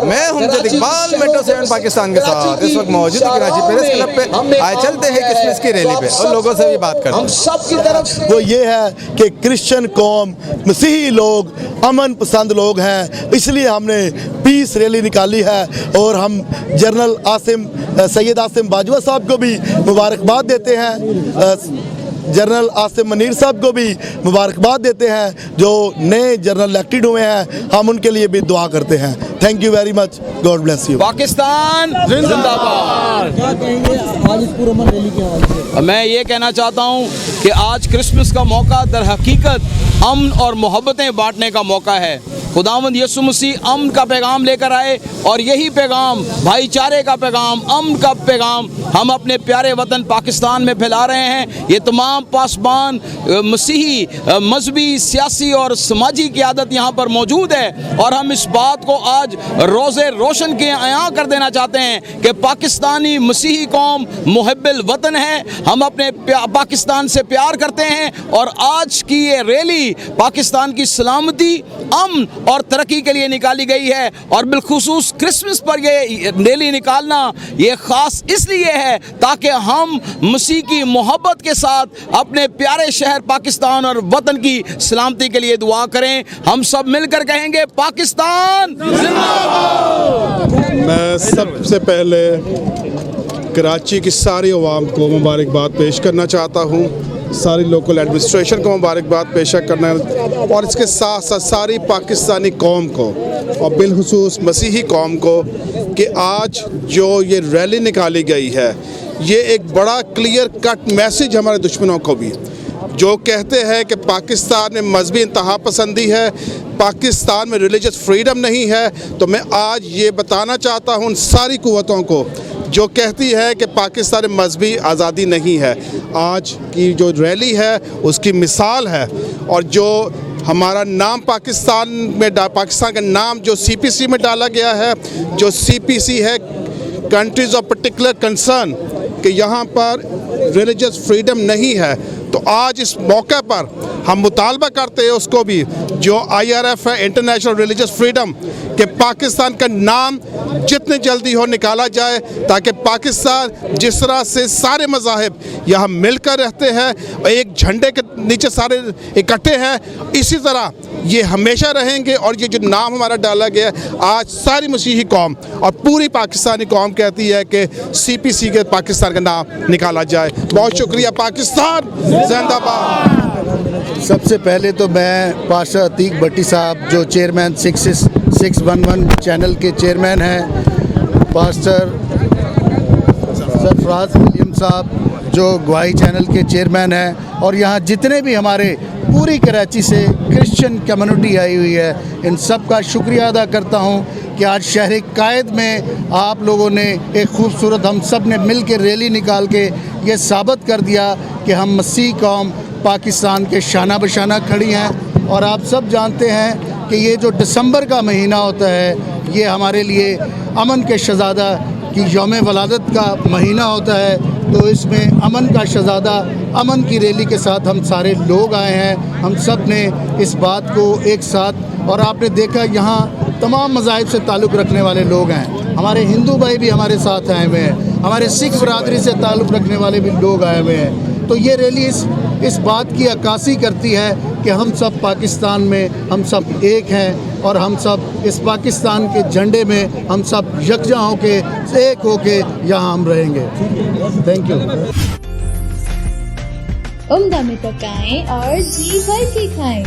मैं हमजद इकबाल मेट्रो 7 पाकिस्तान के साथ इस वक्त मौजूद कराची प्रेस क्लब पे। आए चलते हैं क्रिसमस की रैली पे और लोगों से भी बात करते हैं। हम सब की तरफ वो ये है कि क्रिश्चियन कौम, मसीही लोग अमन पसंद लोग हैं, इसलिए हमने पीस रैली निकाली है। और हम जनरल सैयद आसिम बाजवा साहब को भी मुबारकबाद देते हैं, जनरल आसिम मनीर साहब को भी मुबारकबाद देते हैं जो नए जनरल इलेक्टेड हुए हैं। हम उनके लिए भी दुआ करते हैं। Thank you very much, God bless you. Pakistan जिंदाबाद। क्या कहेंगे आज इस पूरे अमन रैली के हवाले से? मैं ये कहना चाहता हूँ कि आज क्रिसमस का मौका दर हकीकत अमन और मोहब्बतें बांटने का मौका है। खुदावंद यीशु मसीह अमन का पैगाम लेकर आए और यही पैगाम, भाईचारे का पैगाम, अमन का पैगाम हम अपने प्यारे वतन पाकिस्तान में फैला रहे हैं। ये तमाम पासबान मसीही मजहबी सियासी और समाजी क़यादत यहाँ पर मौजूद है और हम इस बात को आज रोज़े रोशन के आया कर देना चाहते हैं कि पाकिस्तानी मसीही कौम मुहब्बिल वतन है। हम अपने पाकिस्तान से प्यार करते हैं और आज की ये रैली पाकिस्तान की सलामती, अमन और तरक्की के लिए निकाली गई है। और बिलखुसूस क्रिसमस पर ये रैली निकालना ये ख़ास इसलिए है ताकि हम मसीह की मोहब्बत के साथ अपने प्यारे शहर पाकिस्तान और वतन की सलामती के लिए दुआ करें। हम सब मिलकर कहेंगे पाकिस्तान जिंदाबाद। मैं सबसे पहले कराची की सारी अवाम को मुबारकबाद पेश करना चाहता हूँ, सारी लोकल एडमिनिस्ट्रेशन को मुबारकबाद पेश करना और इसके साथ साथ सारी पाकिस्तानी कौम को और बिलखुसूस मसीही कौम को कि आज जो ये रैली निकाली गई है ये एक बड़ा क्लियर कट मैसेज हमारे दुश्मनों को भी, जो कहते हैं कि पाकिस्तान में मजहबी इंतहा पसंदी है, पाकिस्तान में रिलीजियस फ्रीडम नहीं है। तो मैं आज ये बताना चाहता हूँ उन सारी कुव्वतों को जो कहती है कि पाकिस्तान में मजहबी आज़ादी नहीं है। आज की जो रैली है उसकी मिसाल है और जो हमारा नाम पाकिस्तान का नाम जो CPC में डाला गया है, जो CPC है कंट्रीज़ ऑफ पर्टिकुलर कंसर्न, कि यहाँ पर रिलीजियस फ्रीडम नहीं है। तो आज इस मौके पर हम मुतालबा करते हैं उसको भी जो IRF है, इंटरनेशनल रिलीजियस फ्रीडम, कि पाकिस्तान का नाम जितने जल्दी हो निकाला जाए ताकि पाकिस्तान जिस तरह से सारे मज़ाहिब यहाँ मिलकर रहते हैं और एक झंडे के नीचे सारे इकट्ठे हैं, इसी तरह ये हमेशा रहेंगे। और ये जो नाम हमारा डाला गया आज सारी मसीही कौम और पूरी पाकिस्तानी कौम कहती है कि CPC के पाकिस्तान का नाम निकाला जाए। बहुत शुक्रिया। पाकिस्तान जिंदाबाद। सबसे पहले तो मैं पाशा अतीक भट्टी साहब जो चेयरमैन 611 चैनल के चेयरमैन हैं, पास्टर सरफराज विलियम साहब जो गवाही चैनल के चेयरमैन हैं, और यहाँ जितने भी हमारे पूरी कराची से क्रिश्चियन कम्युनिटी आई हुई है, इन सब का शुक्रिया अदा करता हूँ कि आज शहर कायद में आप लोगों ने एक खूबसूरत, हम सब ने मिल के रैली निकाल के ये साबित कर दिया कि हम मसीह कौम पाकिस्तान के शाना बशाना खड़ी हैं। और आप सब जानते हैं कि ये जो दिसंबर का महीना होता है ये हमारे लिए अमन के शहज़ादा की यौम वलादत का महीना होता है। तो इसमें अमन का शहज़ादा, अमन की रैली के साथ हम सारे लोग आए हैं। हम सब ने इस बात को एक साथ, और आपने देखा यहाँ तमाम मज़ाहिब से ताल्लुक़ रखने वाले लोग हैं, हमारे हिंदू भाई भी हमारे साथ आए हुए हैं, हमारे सिख बरादरी से ताल्लुक़ रखने वाले भी लोग आए हुए हैं। तो ये रैली इस बात की अक्कासी करती है कि हम सब पाकिस्तान में हम सब एक हैं और हम सब इस पाकिस्तान के झंडे में हम सब यकजा होके एक होके यहाँ हम रहेंगे। Thank you. उम्दा में पकाएं और जी भर के खाएं।